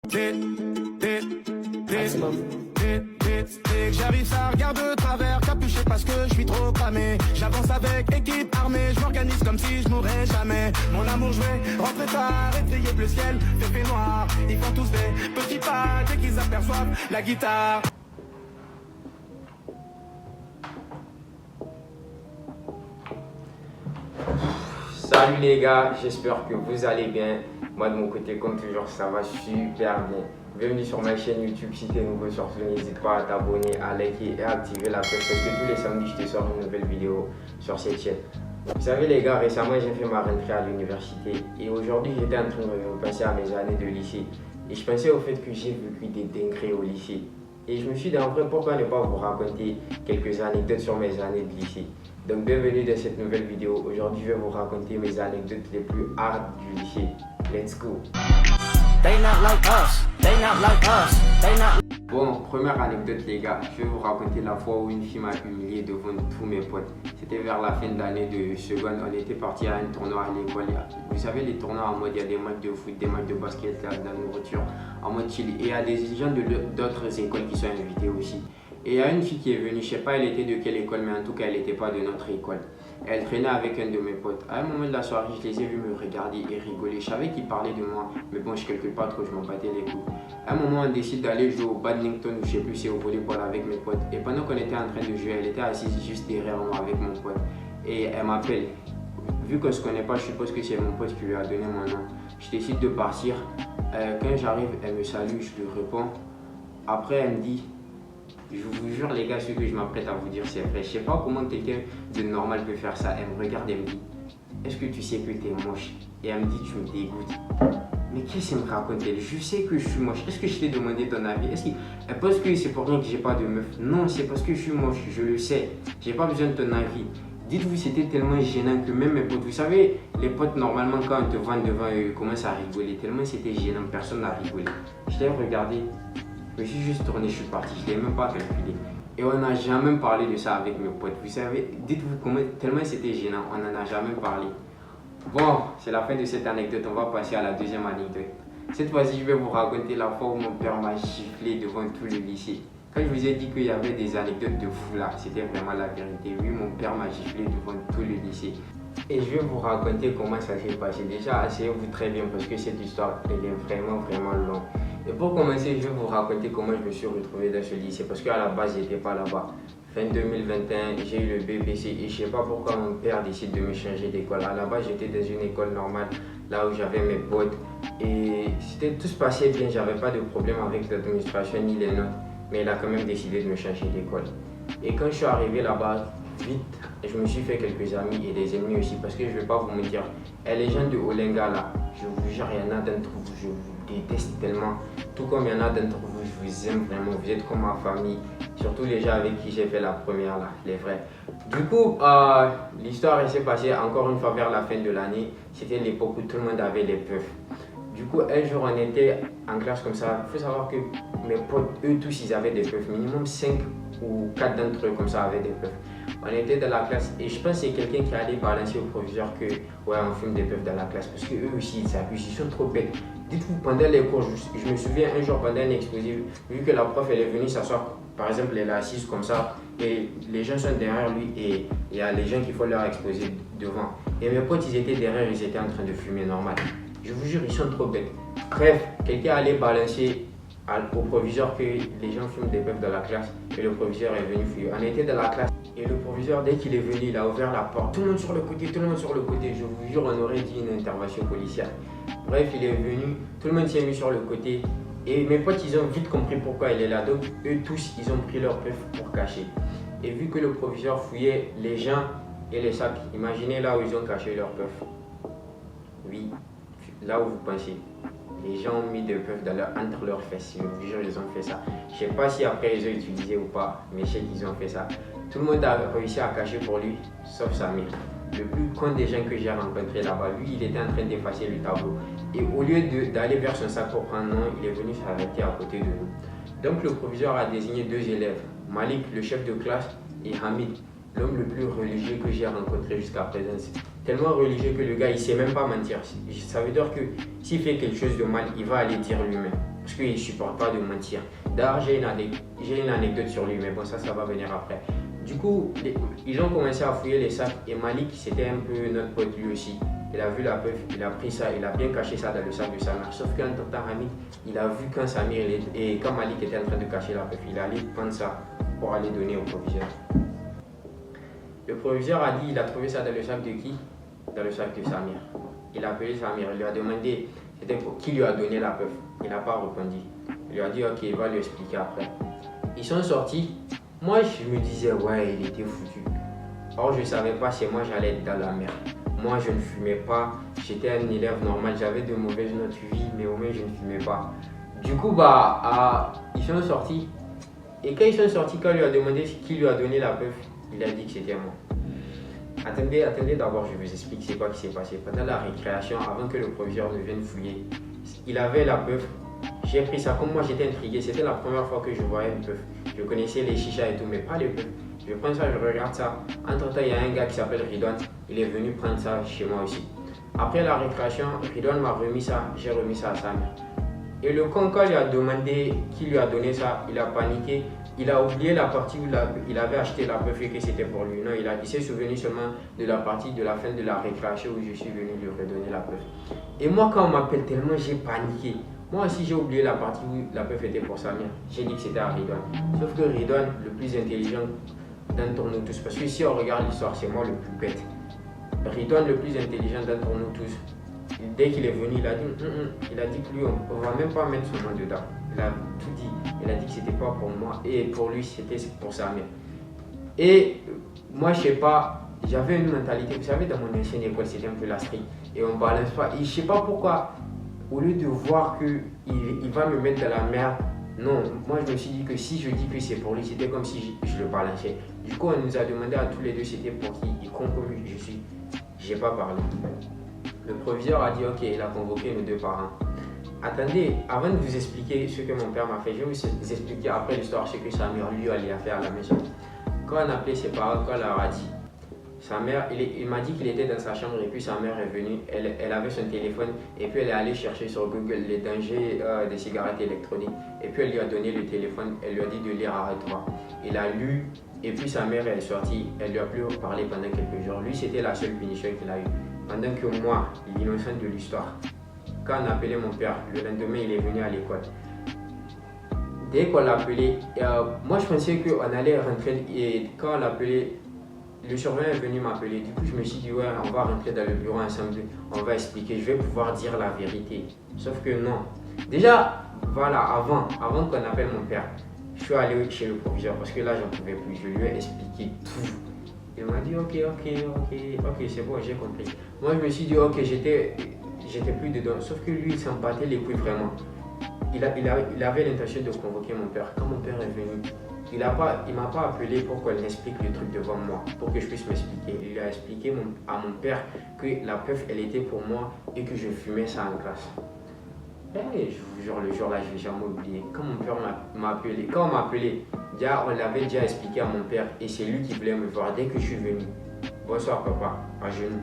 Dès que j'arrive, ça regarde de travers, capuché parce que je suis trop cramé. J'avance avec équipe armée, je m'organise comme si je mourrais jamais. Mon amour, je vais rentrer tard, éveiller le ciel, fait noir. Ils font tous des petits pas dès qu'ils aperçoivent la guitare. Salut les gars, j'espère que vous allez bien. Moi de mon côté, comme toujours, ça va super bien. Bienvenue sur ma chaîne YouTube. Si tu es nouveau surtout, n'hésite pas à t'abonner, à liker et à activer la cloche parce que tous les samedis, je te sors une nouvelle vidéo sur cette chaîne. Vous savez les gars, récemment j'ai fait ma rentrée à l'université et aujourd'hui j'étais en train de repasser à mes années de lycée. Et je pensais au fait que j'ai vécu des dingueries au lycée. Et je me suis dit en vrai, pourquoi ne pas vous raconter quelques anecdotes sur mes années de lycée. Donc bienvenue dans cette nouvelle vidéo. Aujourd'hui je vais vous raconter mes anecdotes les plus hard du lycée. Let's go. Bon, première anecdote les gars, je vais vous raconter la fois où une fille m'a humilié devant tous mes potes. C'était vers la fin de l'année de seconde, on était parti à un tournoi à l'école. Vous savez les tournois en mode, il y a des matchs de foot, des matchs de basket, de la nourriture, en mode chill. Et il y a des gens d'autres écoles qui sont invités aussi. Et il y a une fille qui est venue, je sais pas elle était de quelle école, mais en tout cas elle n'était pas de notre école. Elle traînait avec un de mes potes. À un moment de la soirée, je les ai vus me regarder et rigoler. Je savais qu'ils parlaient de moi, mais bon, je calcule pas trop, je m'en battais les couilles. À un moment, on décide d'aller jouer au badminton ou je sais plus, c'est au volleyball avec mes potes. Et pendant qu'on était en train de jouer, elle était assise juste derrière moi avec mon pote. Et elle m'appelle. Vu qu'on se connaît pas, je suppose que c'est mon pote qui lui a donné mon nom. Je décide de partir. Quand j'arrive, elle me salue, je lui réponds. Après, elle me dit, je vous jure les gars, ce que je m'apprête à vous dire c'est vrai. Je sais pas comment quelqu'un de normal peut faire ça. Elle me regarde et me dit, est-ce que tu sais que tu es moche? Et elle me dit, tu me dégoûtes. Mais qu'est-ce qu'elle me raconte elle? Je sais que je suis moche. Est-ce que je t'ai demandé ton avis? Elle pense que c'est pour rien que j'ai pas de meuf? Non, c'est parce que je suis moche, je le sais. J'ai pas besoin de ton avis. Dites-vous, c'était tellement gênant que même mes potes, vous savez, les potes normalement quand on te voit devant eux, ils commencent à rigoler. Tellement c'était gênant, personne n'a rigolé. Je l'ai regardé. Je me suis juste tourné, je suis parti, je ne l'ai même pas calculé. Et on n'a jamais parlé de ça avec mes potes. Vous savez, dites-vous comment, tellement c'était gênant, on n'en a jamais parlé. Bon, c'est la fin de cette anecdote, on va passer à la deuxième anecdote. Cette fois-ci, je vais vous raconter la fois où mon père m'a giflé devant tout le lycée. Quand je vous ai dit qu'il y avait des anecdotes de fou là, c'était vraiment la vérité. Oui, mon père m'a giflé devant tout le lycée. Et je vais vous raconter comment ça s'est passé. Déjà, asseyez-vous très bien parce que cette histoire, elle est vraiment longue. Et pour commencer, je vais vous raconter comment je me suis retrouvé dans ce lycée parce qu'à la base, je n'étais pas là-bas. Fin 2021, j'ai eu le BBC et je ne sais pas pourquoi mon père décide de me changer d'école. À la base, j'étais dans une école normale, là où j'avais mes potes et tout se passait bien, j'avais pas de problème avec l'administration ni les notes. Mais il a quand même décidé de me changer d'école. Et quand je suis arrivé là-bas, vite, je me suis fait quelques amis et des ennemis aussi parce que je ne vais pas vous mentir. Et les gens de Olinga là, je vous jure, il y en a d'entre vous, je vous déteste tellement. Tout comme il y en a d'entre vous, je vous aime vraiment, vous êtes comme ma famille. Surtout les gens avec qui j'ai fait la première là, les vrais. Du coup, l'histoire s'est passée encore une fois vers la fin de l'année. C'était l'époque où tout le monde avait les puffs. Du coup, un jour, on était en classe comme ça. Il faut savoir que mes potes, eux tous, ils avaient des puffs. Minimum 5 ou 4 d'entre eux comme ça avaient des puffs. On était dans la classe et je pense que c'est quelqu'un qui allait balancer au proviseur que ouais, on fume des puffs dans la classe parce qu'eux aussi, ils s'abusent, ils sont trop bêtes. Dites-vous, pendant les cours, je me souviens un jour pendant un exposé, vu que la prof elle est venue s'asseoir, par exemple, elle est assise comme ça et les gens sont derrière lui et il y a les gens qui font leur exposé devant. Et mes potes, ils étaient derrière, ils étaient en train de fumer normal. Je vous jure, ils sont trop bêtes. Bref, quelqu'un allait balancer au proviseur que les gens fument des puffs dans la classe et le proviseur est venu fouiller. On était dans la classe et le proviseur, dès qu'il est venu, il a ouvert la porte. Tout le monde sur le côté, tout le monde sur le côté. Je vous jure, on aurait dit une intervention policière. Bref, il est venu, tout le monde s'est mis sur le côté et mes potes, ils ont vite compris pourquoi il est là. Donc, eux tous, ils ont pris leur puff pour cacher. Et vu que le proviseur fouillait les gens et les sacs, imaginez là où ils ont caché leur puff. Oui, là où vous pensez. Les gens ont mis des puffs entre leurs fesses. Je vous jure, ils ont fait ça. Je sais pas si après ils ont utilisé ou pas, mais je sais qu'ils ont fait ça. Tout le monde a réussi à cacher pour lui, sauf Samir. Le plus con des gens que j'ai rencontré là-bas, lui, il était en train d'effacer le tableau. Et au lieu d'aller vers son sac pour prendre nom, il est venu s'arrêter à côté de nous. Donc le proviseur a désigné 2 élèves, Malik, le chef de classe, et Hamid, l'homme le plus religieux que j'ai rencontré jusqu'à présent. Tellement religieux que le gars, il sait même pas mentir. Ça veut dire que s'il fait quelque chose de mal, il va aller dire lui-même. parce qu'il ne supporte pas de mentir. D'ailleurs, j'ai une anecdote sur lui, mais bon, ça va venir après. Du coup, ils ont commencé à fouiller les sacs et Malik, c'était un peu notre pote lui aussi. Il a vu la puff, il a pris ça, il a bien caché ça dans le sac de Samir. Sauf qu'un temps, Hamid, il a vu quand quand Malik était en train de cacher la puff, il allait prendre ça pour aller donner au proviseur. Le proviseur a dit, il a trouvé ça dans le sac de qui? Dans le sac de Samir. Il a appelé Samir, il lui a demandé qui lui a donné la puff. Il n'a pas répondu. Il lui a dit ok, il va lui expliquer après. Ils sont sortis. Moi je me disais ouais, il était foutu. Or je ne savais pas si moi j'allais être dans la merde. Moi je ne fumais pas, j'étais un élève normal, j'avais de mauvaises notes, oui, mais au moins je ne fumais pas. Du coup ils sont sortis. Et quand ils sont sortis, quand il lui a demandé qui lui a donné la puff, il a dit que c'était moi. Attendez d'abord, je vous explique c'est quoi qui s'est passé. Pendant la récréation, avant que le proviseur ne vienne fouiller, il avait la puff. J'ai pris ça, comme moi j'étais intrigué, c'était la première fois que je voyais une puff. Je connaissais les chichas et tout, mais pas les puffs. Je prends ça, je regarde ça. Entre temps, il y a un gars qui s'appelle Ridwan, il est venu prendre ça chez moi aussi. Après la récréation, Ridwan m'a remis ça, j'ai remis ça à Samir. Et le con, quand il a demandé qui lui a donné ça, il a paniqué. Il a oublié la partie où il avait acheté la puff et que c'était pour lui. Non, il s'est souvenu seulement de la partie de la fin de la récréation où je suis venu lui redonner la puff. Et moi, quand on m'appelle tellement, j'ai paniqué. Moi aussi, j'ai oublié la partie où la puff était pour Samir. J'ai dit que c'était à Ridwan. Sauf que Ridwan, le plus intelligent d'entre nous tous, parce que si on regarde l'histoire, c'est moi le plus bête. Ridwan, le plus intelligent d'entre nous tous, dès qu'il est venu, il a dit que lui, on ne va même pas mettre son nom dedans. Il a tout dit. Il a dit que c'était pas pour moi et pour lui, c'était pour Samir. Et moi, je sais pas, j'avais une mentalité, vous savez, dans mon ancienne école, c'était un peu la street. Et on balance pas. Et je sais pas pourquoi, au lieu de voir qu'il va me mettre dans la merde, non, moi je me suis dit que si je dis que c'est pour lui, c'était comme si je le balançais. Du coup, on nous a demandé à tous les deux c'était pour qui, et comme je suis, j'ai pas parlé. Le proviseur a dit ok, il a convoqué nos deux parents. Attendez, avant de vous expliquer ce que mon père m'a fait, je vais vous expliquer après l'histoire ce que Samir lui allait faire à la maison. Quand on a appelé ses parents, quand on leur a dit, sa mère, il m'a dit qu'il était dans sa chambre et puis sa mère est venue, elle avait son téléphone et puis elle est allée chercher sur Google les dangers des cigarettes électroniques et puis elle lui a donné le téléphone, elle lui a dit de lire arrête-toi. Il a lu et puis sa mère elle est sortie, elle lui a plus parlé pendant quelques jours. Lui c'était la seule punition qu'il a eue. Pendant que moi, l'innocent de l'histoire, quand on a appelé mon père, le lendemain il est venu à l'école. Dès qu'on l'a appelé, moi je pensais qu'on allait rentrer et quand on l'a appelé, le surveillant est venu m'appeler. Du coup je me suis dit ouais, on va rentrer dans le bureau ensemble, on va expliquer, je vais pouvoir dire la vérité. Sauf que non. Déjà, voilà, avant qu'on appelle mon père, je suis allé chez le proviseur parce que là j'en pouvais plus, je lui ai expliqué tout. Il m'a dit ok, c'est bon, j'ai compris. Moi je me suis dit ok, j'étais plus dedans, sauf que lui il s'en battait les couilles vraiment. Il avait l'intention de convoquer mon père. Quand mon père est venu, il m'a pas appelé pour qu'on explique le truc devant moi, pour que je puisse m'expliquer. Il a expliqué à mon père que la puff elle était pour moi et que je fumais ça en classe. Et je vous jure, le jour-là, je ne vais jamais oublier. Quand mon père m'a appelé, on l'avait déjà expliqué à mon père et c'est lui qui voulait me voir dès que je suis venu. Bonsoir papa, à genoux.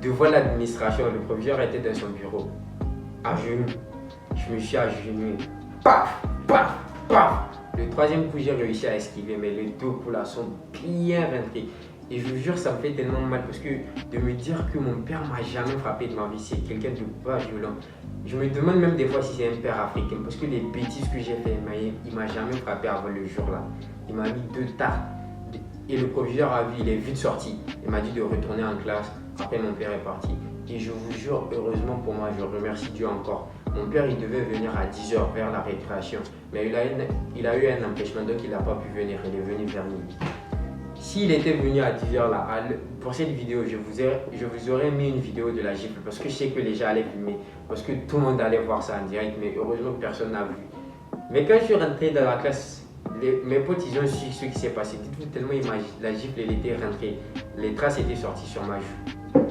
Devant l'administration, le proviseur était dans son bureau, à genoux. Je me suis agenouillé. Paf, paf, paf. Le troisième coup, j'ai réussi à esquiver, mais les deux coups là sont bien rentrés. Et je vous jure, ça me fait tellement mal parce que de me dire que mon père m'a jamais frappé de ma vie, c'est quelqu'un de pas violent. Je me demande même des fois si c'est un père africain parce que les bêtises que j'ai fait, il m'a jamais frappé avant le jour là. Il m'a mis 2 tartes. Et le proviseur a vu, il est vite sorti. Il m'a dit de retourner en classe. Après, mon père est parti. Et je vous jure, heureusement pour moi, je remercie Dieu encore. Mon père, il devait venir à 10h vers la récréation. Mais il a eu un empêchement, donc il n'a pas pu venir. Il est venu vers midi. S'il était venu à 10h là, pour cette vidéo, je vous aurais mis une vidéo de la gifle parce que je sais que les gens allaient filmer. Parce que tout le monde allait voir ça en direct, mais heureusement personne n'a vu. Mais quand je suis rentré dans la classe, mes potes, ils ont su ce qui s'est passé. Dites-vous tellement la gifle, elle était rentrée. Les traces étaient sorties sur ma joue.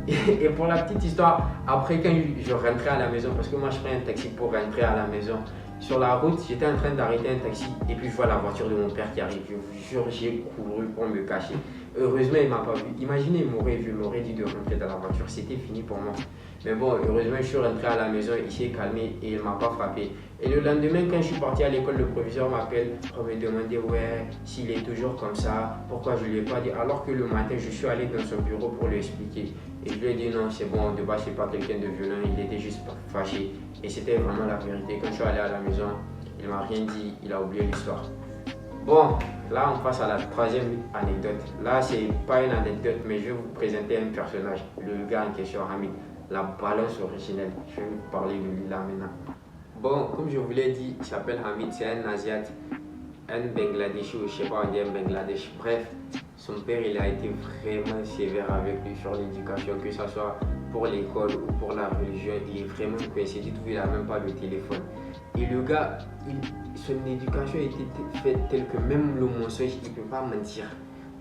Et pour la petite histoire, après quand je rentrais à la maison, parce que moi je prends un taxi pour rentrer à la maison, sur la route, j'étais en train d'arrêter un taxi et puis je vois la voiture de mon père qui arrive. Je vous jure, j'ai couru pour me cacher. Heureusement, il ne m'a pas vu. Imaginez, il m'aurait vu, il m'aurait dit de rentrer dans la voiture. C'était fini pour moi. Mais bon, heureusement, je suis rentré à la maison, il s'est calmé et il ne m'a pas frappé. Et le lendemain, quand je suis parti à l'école, le proviseur m'appelle pour me demander ouais, s'il est toujours comme ça, pourquoi je ne lui ai pas dit. Alors que le matin, je suis allé dans son bureau pour lui expliquer. Et je lui ai dit non, c'est bon, de base, c'est pas quelqu'un de violent, il était juste fâché. Et c'était vraiment la vérité. Quand je suis allé à la maison, il ne m'a rien dit, il a oublié l'histoire. Bon, là, on passe à la troisième anecdote. Là, c'est pas une anecdote, mais je vais vous présenter un personnage, le gars en question, Hamid, la balance originelle. Je vais vous parler de lui là maintenant. Bon, comme je vous l'ai dit, il s'appelle Hamid, c'est un Asiate, un Bangladeshi ou je sais pas, on dit un Bangladesh. Bref, son père, il a été vraiment sévère avec lui sur l'éducation, que ce soit pour l'école ou pour la religion. Il est vraiment coincé, dites-vous, il n'a même pas de téléphone. Et le gars, son éducation a été faite telle que même le mensonge, il ne peut pas mentir.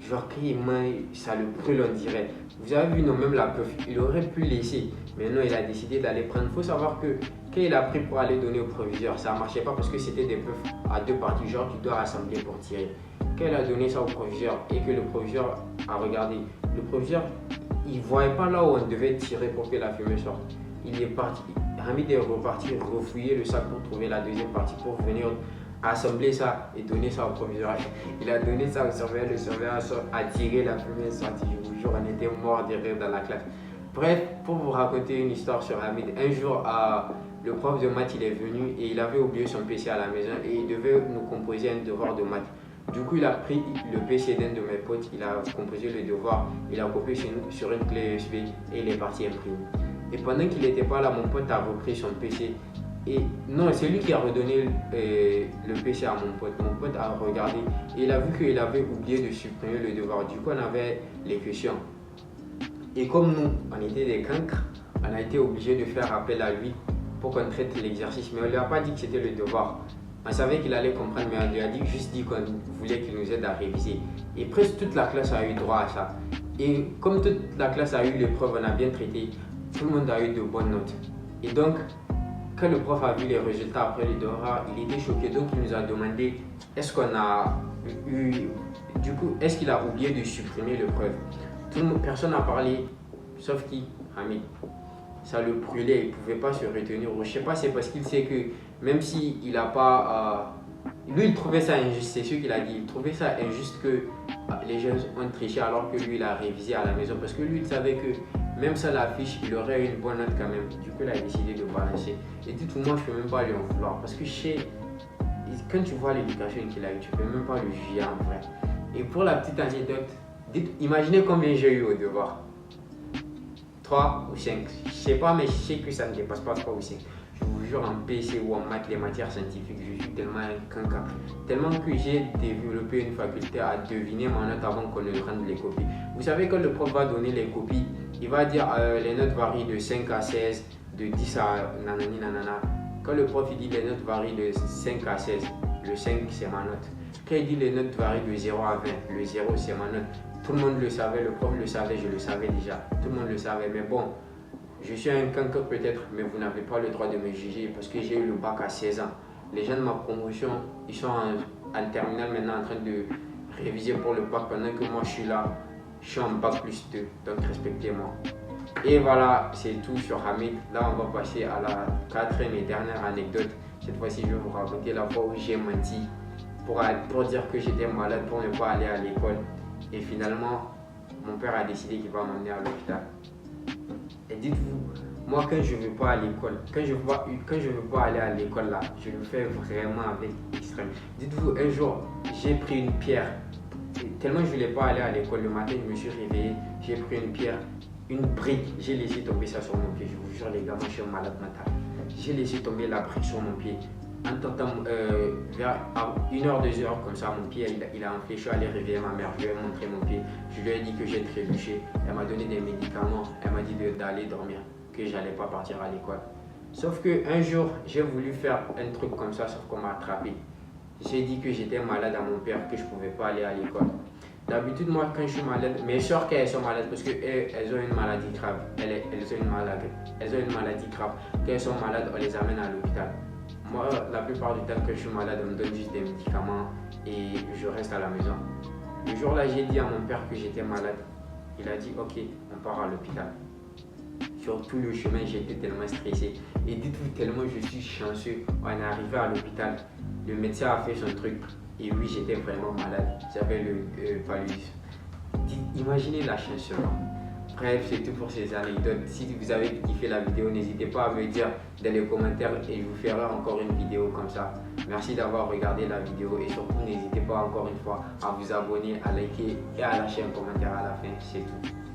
Genre, quand il ment, ça le brûle, on dirait. Vous avez vu, non, même la puff, il aurait pu laisser. Mais non, il a décidé d'aller prendre. Il faut savoir que quand il a pris pour aller donner au proviseur, ça ne marchait pas parce que c'était des puffs à deux parties. Genre, tu dois rassembler pour tirer. Quand il a donné ça au proviseur et que le proviseur a regardé, le proviseur, il ne voyait pas là où on devait tirer pour que la fumée sorte. Il est parti. Hamid est reparti refouiller le sac pour trouver la deuxième partie pour venir assembler ça et donner ça au proviseur. Il a donné ça au surveillant, le surveillant a tiré, la fumée sortie. Je vous jure, on était morts de rire dans la classe. Bref, pour vous raconter une histoire sur Hamid, un jour, le prof de maths il est venu et il avait oublié son PC à la maison et il devait nous composer un devoir de maths. Du coup, il a pris le PC d'un de mes potes, il a composé le devoir, il a copié sur une clé USB et il est parti imprimer. Et pendant qu'il n'était pas là, mon pote a repris son PC. Et non, c'est lui qui a redonné le PC à mon pote. Mon pote a regardé et il a vu qu'il avait oublié de supprimer le devoir. Du coup, on avait les questions. Et comme nous, on était des cancres, on a été obligé de faire appel à lui pour qu'on traite l'exercice. Mais on ne lui a pas dit que c'était le devoir. On savait qu'il allait comprendre, mais on lui a juste dit qu'on voulait qu'il nous aide à réviser. Et presque toute la classe a eu droit à ça. Et comme toute la classe a eu l'épreuve, on a bien traité. Tout le monde a eu de bonnes notes. Et donc, quand le prof a vu les résultats après les devoirs, il était choqué. Donc, il nous a demandé est-ce qu'on a eu. Du coup, est-ce qu'il a oublié de supprimer l'épreuve? Personne n'a parlé, sauf qui? Hamid. Ça le brûlait, il ne pouvait pas se retenir. Je ne sais pas, c'est parce qu'il sait que même s'il n'a pas. Lui, il trouvait ça injuste, c'est ce qu'il a dit. Il trouvait ça injuste que les jeunes ont triché alors que lui, il a révisé à la maison. Parce que lui, il savait que même sans la fiche, il aurait eu une bonne note quand même. Du coup, il a décidé de balancer. Et dites-moi, je ne peux même pas lui en vouloir. Parce que quand tu vois l'éducation qu'il a eu, tu ne peux même pas le juger en vrai. Et pour la petite anecdote, imaginez combien j'ai eu au devoir. 3 ou 5. Je ne sais pas, mais je sais que ça ne dépasse pas 3 ou 5. Je vous jure, en PC ou en maths, les matières scientifiques, je suis tellement un canca. Tellement que j'ai développé une faculté à deviner ma note avant qu'on ne rende les copies. Vous savez, quand le prof va donner les copies, il va dire les notes varient de 5 à 16, de 10 à nanani nanana. Quand le prof il dit les notes varient de 5 à 16, le 5 c'est ma note. Quand il dit les notes varient de 0 à 20, le 0 c'est ma note. Tout le monde le savait, le prof le savait, je le savais déjà. Tout le monde le savait, mais bon, je suis un cancre peut-être, mais vous n'avez pas le droit de me juger parce que j'ai eu le bac à 16 ans. Les gens de ma promotion, ils sont en terminale maintenant en train de réviser pour le bac pendant que moi je suis là. Je suis en bac plus 2, donc respectez-moi. Et voilà, c'est tout sur Hamid. Là, on va passer à la quatrième et dernière anecdote. Cette fois-ci, je vais vous raconter la fois où j'ai menti pour dire que j'étais malade, pour ne pas aller à l'école. Et finalement, mon père a décidé qu'il va m'emmener à l'hôpital. Et dites-vous, moi quand je ne veux pas à l'école, quand je veux pas aller à l'école là, je le fais vraiment avec extrême. Dites-vous, un jour, j'ai pris une pierre. Et tellement je ne voulais pas aller à l'école, le matin je me suis réveillé, j'ai pris une pierre, une brique, j'ai laissé tomber ça sur mon pied. Je vous jure les gars, moi je suis un malade mental. J'ai laissé tomber la brique sur mon pied. En tentant, vers 1h, 2h comme ça, mon pied il a enflé. Je suis allé réveiller ma mère, je lui ai montré mon pied. Je lui ai dit que j'ai trébuché. Elle m'a donné des médicaments. Elle m'a dit d'aller dormir, que j'allais pas partir à l'école. Sauf qu'un jour, j'ai voulu faire un truc comme ça, sauf qu'on m'a attrapé. J'ai dit que j'étais malade à mon père, que je pouvais pas aller à l'école. D'habitude, moi, quand je suis malade, mes soeurs, quand elles sont malades, parce qu'elles ont une maladie grave, elles ont une maladie grave. Quand elles sont malades, on les amène à l'hôpital. Moi, la plupart du temps, quand je suis malade, on me donne juste des médicaments et je reste à la maison. Le jour-là, j'ai dit à mon père que j'étais malade. Il a dit, ok, on part à l'hôpital. Sur tout le chemin, j'étais tellement stressé. Et dites-vous tellement je suis chanceux. On est arrivé à l'hôpital. Le médecin a fait son truc. Et oui, j'étais vraiment malade. J'avais le paludisme. Imaginez la chance seulement. Bref, c'est tout pour ces anecdotes. Si vous avez kiffé la vidéo, n'hésitez pas à me dire dans les commentaires et je vous ferai encore une vidéo comme ça. Merci d'avoir regardé la vidéo et surtout n'hésitez pas encore une fois à vous abonner, à liker et à lâcher un commentaire à la fin. C'est tout.